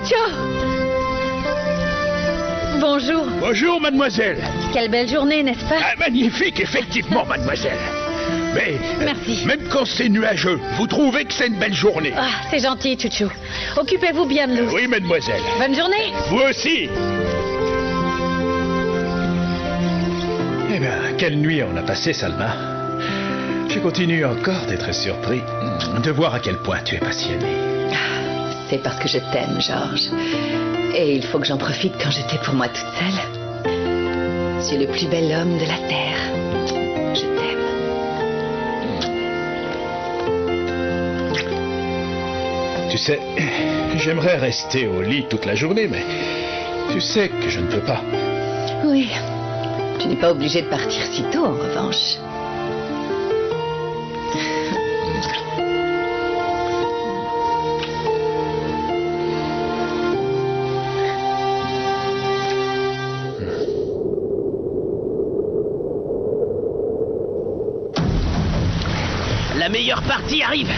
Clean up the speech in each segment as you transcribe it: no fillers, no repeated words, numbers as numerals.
Chucho! Bonjour. Bonjour, mademoiselle. Quelle belle journée, n'est-ce pas? Ah, magnifique, effectivement, mademoiselle. Mais, Merci. Même quand c'est nuageux, vous trouvez que c'est une belle journée? Ah, c'est gentil, Chucho. Occupez-vous bien de nous. Oui, mademoiselle. Bonne journée. Vous aussi. Eh bien, quelle nuit on a passé, Salma. Je continue encore d'être surpris de voir à quel point tu es passionnée. C'est parce que je t'aime, Georges. Et il faut que j'en profite quand j'étais pour moi toute seule. Tu es le plus bel homme de la Terre. Je t'aime. Tu sais, j'aimerais rester au lit toute la journée, mais tu sais que je ne peux pas. Oui. Tu n'es pas obligé de partir si tôt, en revanche. La meilleure partie arrive.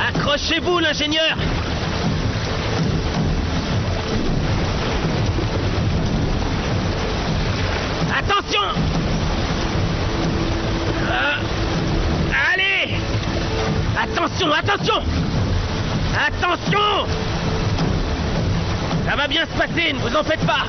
Accrochez-vous, l'ingénieur. Attention. Allez. Attention, attention. Attention. Ça va bien se passer, ne vous en faites pas.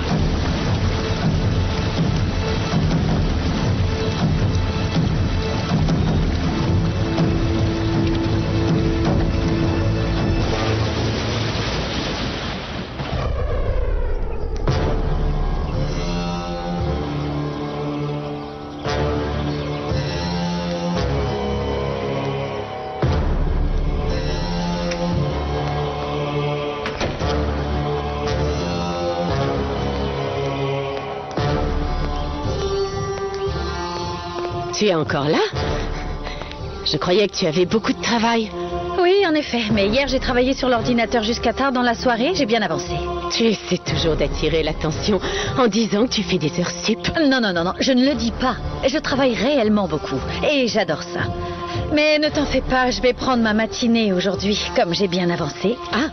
Tu es encore là? Je croyais que tu avais beaucoup de travail. Oui, en effet. Mais hier, j'ai travaillé sur l'ordinateur jusqu'à tard dans la soirée. J'ai bien avancé. Tu essaies toujours d'attirer l'attention en disant que tu fais des heures sup. Non, non, non, non. Je ne le dis pas. Je travaille réellement beaucoup. Et j'adore ça. Mais ne t'en fais pas. Je vais prendre ma matinée aujourd'hui, comme j'ai bien avancé. Ah,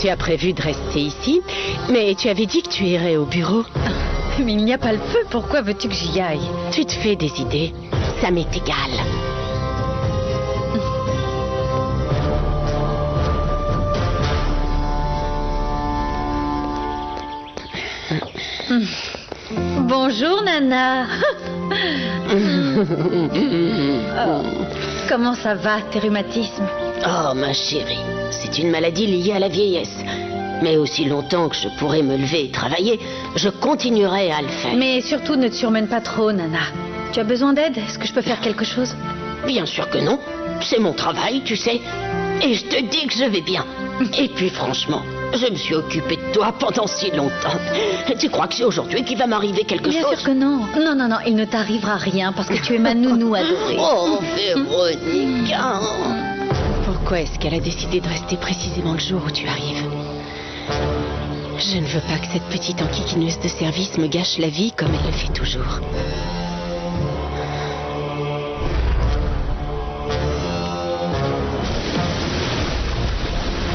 tu as prévu de rester ici, mais tu avais dit que tu irais au bureau. Mais il n'y a pas le feu. Pourquoi veux-tu que j'y aille? Tu te fais des idées. Ça m'est égal. Bonjour, Nana. Oh, comment ça va, tes rhumatismes? Oh, ma chérie, c'est une maladie liée à la vieillesse. Mais aussi longtemps que je pourrai me lever et travailler, je continuerai à le faire. Mais surtout, ne te surmène pas trop, Nana. Tu as besoin d'aide? Est-ce que je peux faire quelque chose? Bien sûr que non. C'est mon travail, tu sais. Et je te dis que je vais bien. Et puis franchement, je me suis occupée de toi pendant si longtemps. Tu crois que c'est aujourd'hui qu'il va m'arriver quelque chose? Bien sûr que non. Non, non, non, il ne t'arrivera rien parce que tu es ma nounou adorée. Oh, Véronica. Pourquoi est-ce qu'elle a décidé de rester précisément le jour où tu arrives? Je ne veux pas que cette petite enquiquineuse de service me gâche la vie comme elle le fait toujours.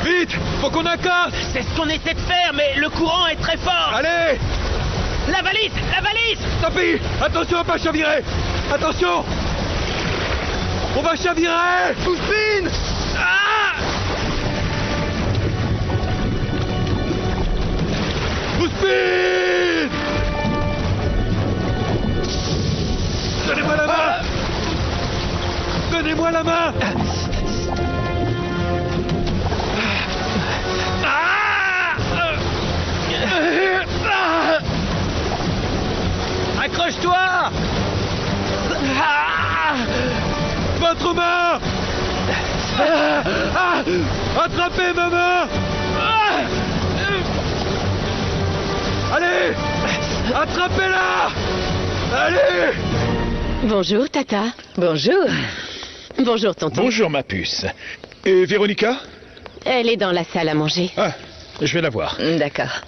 Vite! Faut qu'on accorde! C'est ce qu'on essaie de faire, mais le courant est très fort. Allez! La valise! La valise! Tant pis! Attention à pas chavirer! Attention! On va chavirer! Poussine! Ah! Poussine! Donnez-moi la main! Donnez-moi la main! Accroche-toi! Votre main! Attrapez ma main! Allez! Attrapez-la! Allez! Bonjour, Tata. Bonjour. Bonjour, tonton. Bonjour, ma puce. Et Véronica? Elle est dans la salle à manger. Ah, je vais la voir. D'accord.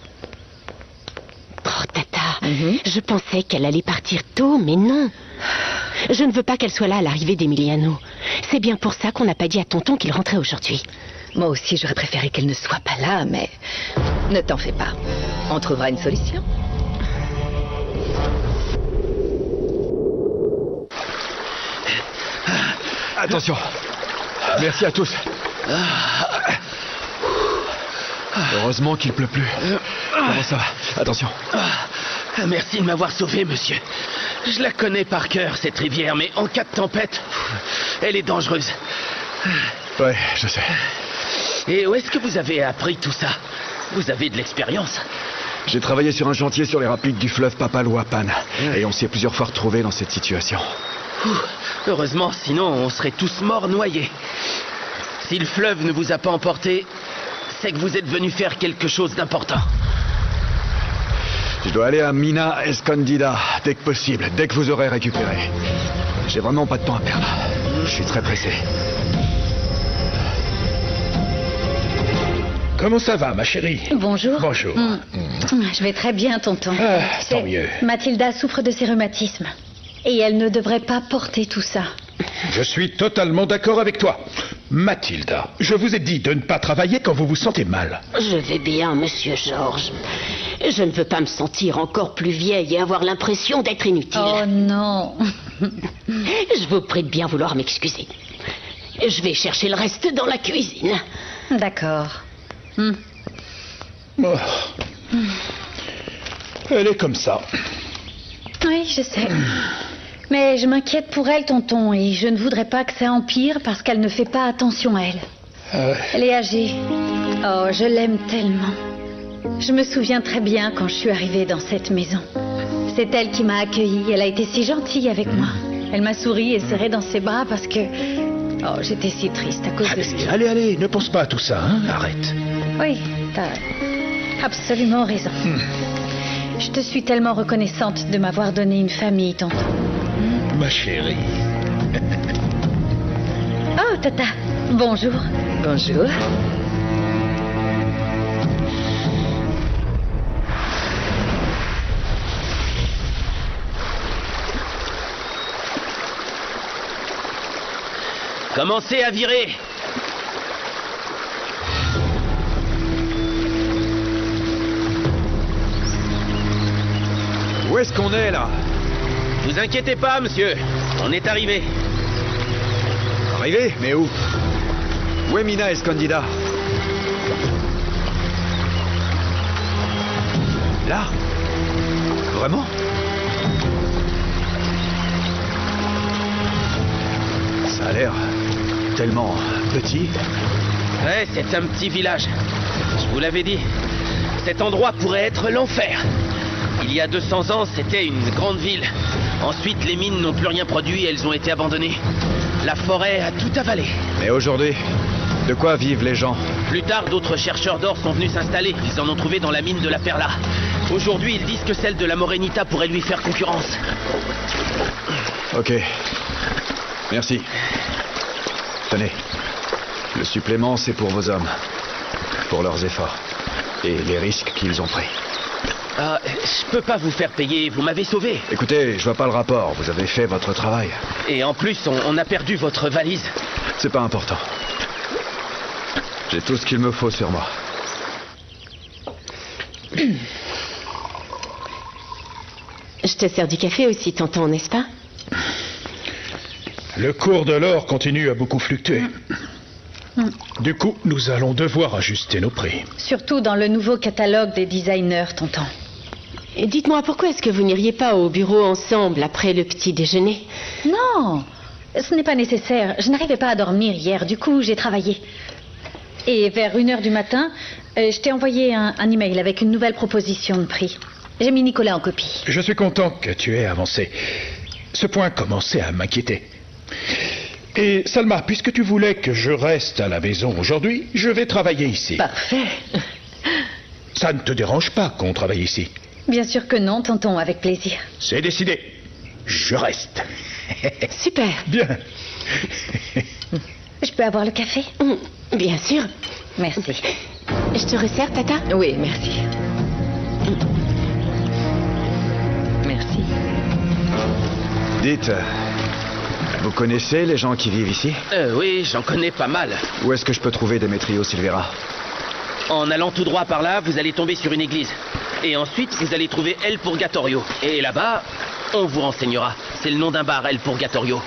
Oh, Tata, je pensais qu'elle allait partir tôt, mais non. Je ne veux pas qu'elle soit là à l'arrivée d'Emiliano. C'est bien pour ça qu'on n'a pas dit à tonton qu'il rentrait aujourd'hui. Moi aussi, j'aurais préféré qu'elle ne soit pas là, mais ne t'en fais pas. On trouvera une solution. Attention. Merci à tous. Heureusement qu'il pleut plus. Comment ça va? Attention. Merci de m'avoir sauvé, monsieur. Je la connais par cœur, cette rivière, mais en cas de tempête, elle est dangereuse. Ouais, je sais. Et où est-ce que vous avez appris tout ça? Vous avez de l'expérience. J'ai travaillé sur un chantier sur les rapides du fleuve Papaloapan. Et on s'y est plusieurs fois retrouvés dans cette situation. Heureusement, sinon on serait tous morts noyés. Si le fleuve ne vous a pas emporté, c'est que vous êtes venu faire quelque chose d'important. Je dois aller à Mina Escondida dès que possible, dès que vous aurez récupéré. J'ai vraiment pas de temps à perdre. Je suis très pressé. Comment ça va, ma chérie? Bonjour. Bonjour. Je vais très bien, tonton. Ah, C'est- tant mieux. Mathilda souffre de ses rhumatismes. Et elle ne devrait pas porter tout ça. Je suis totalement d'accord avec toi. Mathilda, je vous ai dit de ne pas travailler quand vous vous sentez mal. Je vais bien, monsieur Georges. Je ne veux pas me sentir encore plus vieille et avoir l'impression d'être inutile. Oh non. Je vous prie de bien vouloir m'excuser. Je vais chercher le reste dans la cuisine. D'accord. Oh. Elle est comme ça. Oui, je sais. Mais je m'inquiète pour elle, tonton, et je ne voudrais pas que ça empire parce qu'elle ne fait pas attention à elle. Elle est âgée. Oh, je l'aime tellement. Je me souviens très bien quand je suis arrivée dans cette maison. C'est elle qui m'a accueillie. Elle a été si gentille avec moi. Elle m'a souri et serré dans ses bras parce que... Oh, j'étais si triste à cause de ce qui... Allez, ne pense pas à tout ça, hein? Arrête. Oui, t'as absolument raison. Je te suis tellement reconnaissante de m'avoir donné une famille, tonton. Ma chérie. Oh, Tata, bonjour. Bonjour. Commencez à virer. Où est-ce qu'on est, là? Vous inquiétez pas, monsieur. On est arrivé. Arrivé? Mais où? Où est Mina Escondida? Là? Vraiment? Ça a l'air tellement petit. Ouais, c'est un petit village. Je vous l'avais dit. Cet endroit pourrait être l'enfer. Il y a 200 ans, c'était une grande ville. Ensuite, les mines n'ont plus rien produit et elles ont été abandonnées. La forêt a tout avalé. Mais aujourd'hui, de quoi vivent les gens? Plus tard, d'autres chercheurs d'or sont venus s'installer. Ils en ont trouvé dans la mine de la Perla. Aujourd'hui, ils disent que celle de la Morenita pourrait lui faire concurrence. Ok. Merci. Tenez. Le supplément, c'est pour vos hommes. Pour leurs efforts. Et les risques qu'ils ont pris. Je peux pas vous faire payer, vous m'avez sauvé. Écoutez, je vois pas le rapport. Vous avez fait votre travail. Et en plus, on a perdu votre valise. C'est pas important. J'ai tout ce qu'il me faut sur moi. Je te sers du café aussi, tonton, n'est-ce pas? Le cours de l'or continue à beaucoup fluctuer. Du coup, nous allons devoir ajuster nos prix. Surtout dans le nouveau catalogue des designers, tonton. Et dites-moi, pourquoi est-ce que vous n'iriez pas au bureau ensemble après le petit déjeuner? Non, ce n'est pas nécessaire. Je n'arrivais pas à dormir hier, du coup j'ai travaillé. Et vers 1h du matin, je t'ai envoyé un email avec une nouvelle proposition de prix. J'ai mis Nicolas en copie. Je suis content que tu aies avancé. Ce point commençait à m'inquiéter. Et Salma, puisque tu voulais que je reste à la maison aujourd'hui, je vais travailler ici. Parfait. Ça ne te dérange pas qu'on travaille ici? Bien sûr que non, tonton, avec plaisir. C'est décidé. Je reste. Super. Bien. Je peux avoir le café? Bien sûr. Merci. Je te resserre, Tata? Oui, merci. Merci. Dites, Vous connaissez les gens qui vivent ici? Oui, j'en connais pas mal. Où est-ce que je peux trouver Demetrio Silvera? En allant tout droit par là, vous allez tomber sur une église. Et ensuite, vous allez trouver El Purgatorio. Et là-bas, on vous renseignera. C'est le nom d'un bar, El Purgatorio.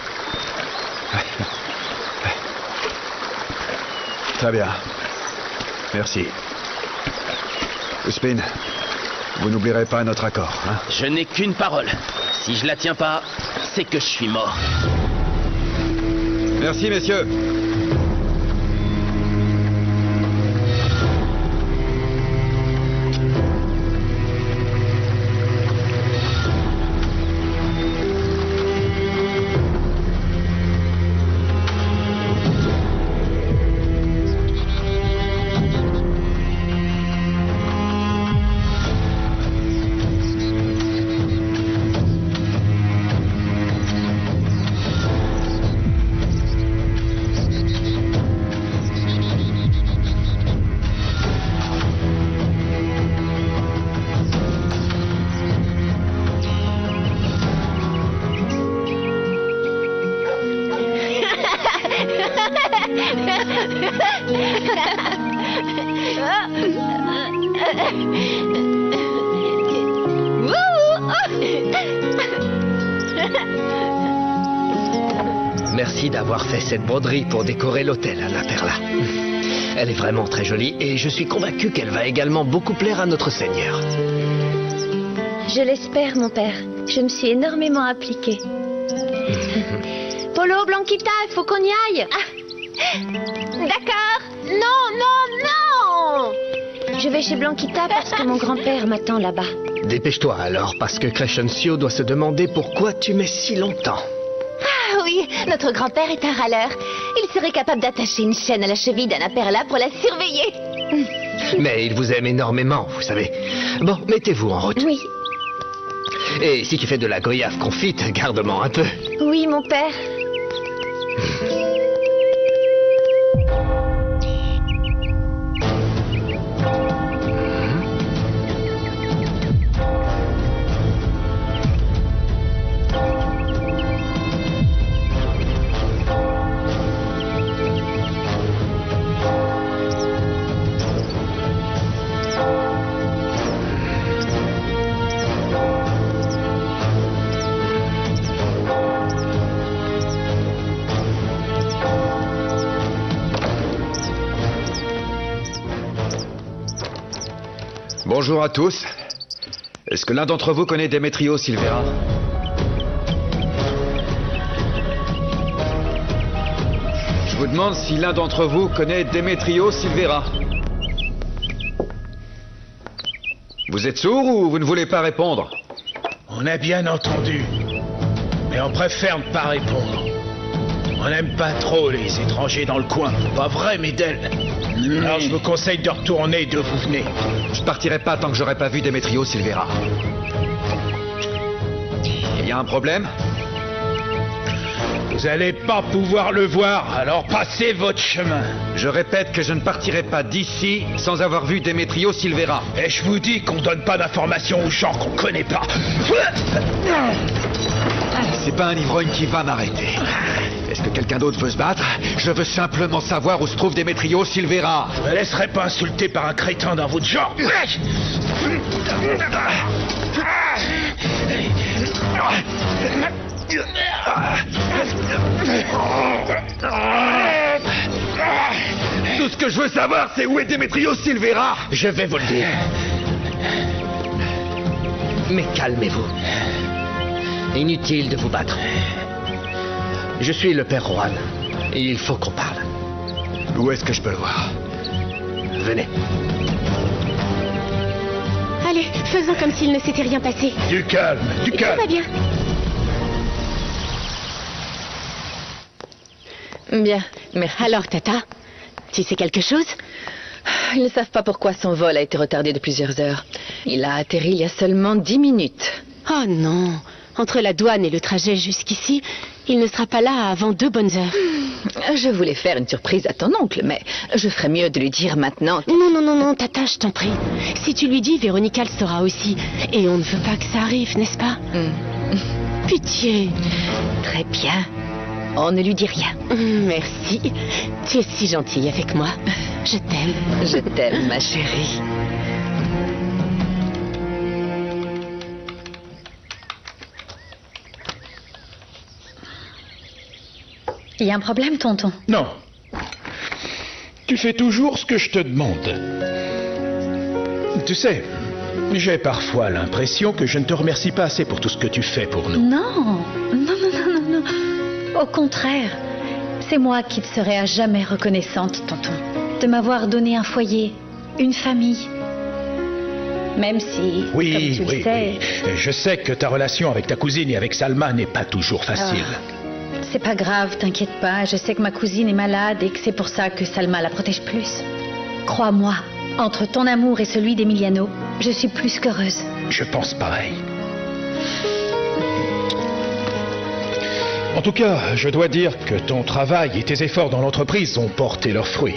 Très bien. Merci. Ousmane, vous n'oublierez pas notre accord, hein? Je n'ai qu'une parole. Si je la tiens pas, c'est que je suis mort. Merci, messieurs. Merci d'avoir fait cette broderie pour décorer l'hôtel à La Perla. Elle est vraiment très jolie et je suis convaincu qu'elle va également beaucoup plaire à notre Seigneur. Je l'espère, mon père. Je me suis énormément appliquée. Polo, Blanquita, il faut qu'on y aille. D'accord. Non, non, non. Je vais chez Blanquita parce que mon grand-père m'attend là-bas. Dépêche-toi alors, parce que Crescencio doit se demander pourquoi tu mets si longtemps. Ah oui, notre grand-père est un râleur. Il serait capable d'attacher une chaîne à la cheville d'Anna Perla pour la surveiller. Mais il vous aime énormément, vous savez. Bon, mettez-vous en route. Oui. Et si tu fais de la goyave confite, garde-m'en un peu. Oui, mon père. Bonjour à tous. Est-ce que l'un d'entre vous connaît Demetrio Silvera? Je vous demande si l'un d'entre vous connaît Demetrio Silvera. Vous êtes sourd ou vous ne voulez pas répondre? On a bien entendu, mais on préfère ne pas répondre. On n'aime pas trop les étrangers dans le coin. Pas vrai, Médel? Alors je vous conseille de retourner d'où vous venez. Je partirai pas tant que j'aurai pas vu Demetrio Silvera. Il y a un problème? Vous allez pas pouvoir le voir, alors passez votre chemin. Je répète que je ne partirai pas d'ici sans avoir vu Demetrio Silvera. Et je vous dis qu'on donne pas d'informations aux gens qu'on connaît pas. C'est pas un ivrogne qui va m'arrêter. Est-ce que quelqu'un d'autre veut se battre? Je veux simplement savoir où se trouve Demetrio Silvera. Je me laisserai pas insulter par un crétin dans votre genre. Tout ce que je veux savoir, c'est où est Demetrio Silvera. Je vais vous le dire. Mais calmez-vous. Inutile de vous battre. Je suis le père Juan, et il faut qu'on parle. Où est-ce que je peux le voir? Venez. Allez, faisons comme s'il ne s'était rien passé. Du calme, du calme. Tout va bien. Bien, merci. Alors, Tata, tu sais quelque chose? Ils ne savent pas pourquoi son vol a été retardé de plusieurs heures. Il a atterri il y a seulement 10 minutes. Oh non. Entre la douane et le trajet jusqu'ici, il ne sera pas là avant 2 bonnes heures. Je voulais faire une surprise à ton oncle, mais je ferais mieux de lui dire maintenant. Non, non, non, non, Tata, je t'en prie. Si tu lui dis, Véronica le saura aussi. Et on ne veut pas que ça arrive, n'est-ce pas? Pitié. Très bien. Oh, ne lui dis rien. Merci. Tu es si gentille avec moi. Je t'aime. Je t'aime, ma chérie. Il y a un problème, tonton? Non. Tu fais toujours ce que je te demande. Tu sais, j'ai parfois l'impression que je ne te remercie pas assez pour tout ce que tu fais pour nous. Non, non. Au contraire, c'est moi qui te serai à jamais reconnaissante, tonton, de m'avoir donné un foyer, une famille. Même si, comme tu le sais... Oui. Je sais que ta relation avec ta cousine et avec Salma n'est pas toujours facile. C'est pas grave, t'inquiète pas. Je sais que ma cousine est malade et que c'est pour ça que Salma la protège plus. Crois-moi, entre ton amour et celui d'Emiliano, je suis plus qu'heureuse. Je pense pareil. En tout cas, je dois dire que ton travail et tes efforts dans l'entreprise ont porté leurs fruits.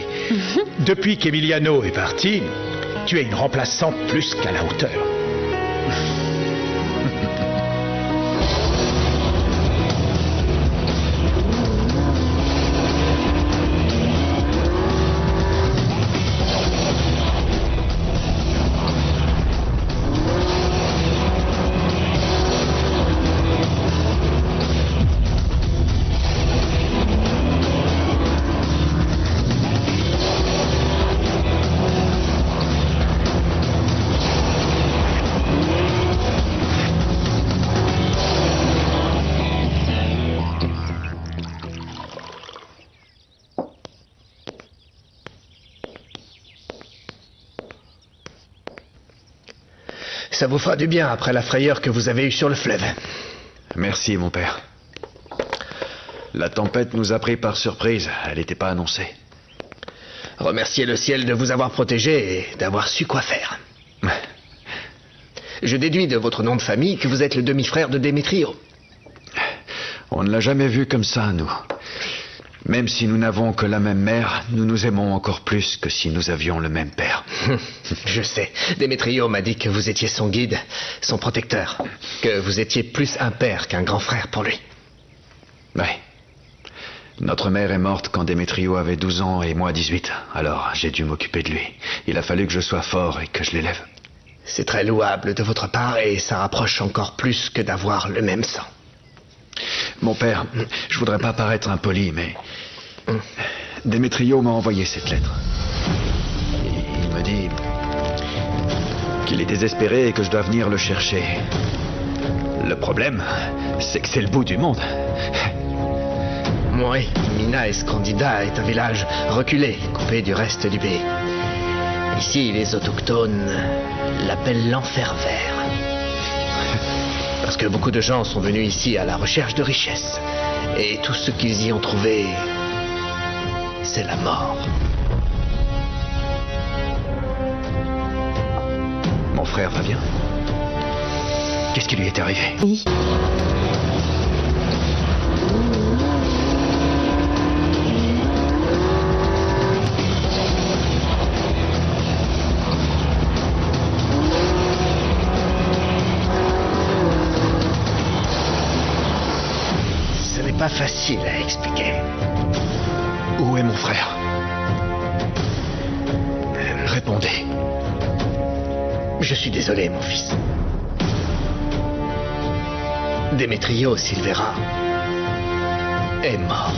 Depuis qu'Emiliano est parti, tu es une remplaçante plus qu'à la hauteur. Ça vous fera du bien après la frayeur que vous avez eue sur le fleuve. Merci, mon père. La tempête nous a pris par surprise. Elle n'était pas annoncée. Remerciez le ciel de vous avoir protégé et d'avoir su quoi faire. Je déduis de votre nom de famille que vous êtes le demi-frère de Démétrio. On ne l'a jamais vu comme ça, nous. Même si nous n'avons que la même mère, nous nous aimons encore plus que si nous avions le même père. Je sais. Démétrio m'a dit que vous étiez son guide, son protecteur. Que vous étiez plus un père qu'un grand frère pour lui. Oui. Notre mère est morte quand Démétrio avait 12 ans et moi 18. Alors j'ai dû m'occuper de lui. Il a fallu que je sois fort et que je l'élève. C'est très louable de votre part et ça rapproche encore plus que d'avoir le même sang. Mon père, je voudrais pas paraître impoli, mais Démétrio m'a envoyé cette lettre. Il me dit qu'il est désespéré et que je dois venir le chercher. Le problème, c'est que c'est le bout du monde. Oui, Mina Escondida est un village reculé, coupé du reste du pays. Ici, les autochtones l'appellent l'enfer vert. Parce que beaucoup de gens sont venus ici à la recherche de richesses. Et tout ce qu'ils y ont trouvé, c'est la mort. Mon frère va bien? Qu'est-ce qui lui est arrivé? Oui. Pas facile à expliquer. Où est mon frère? Répondez. Je suis désolé, mon fils. Démétrio Silvera est mort.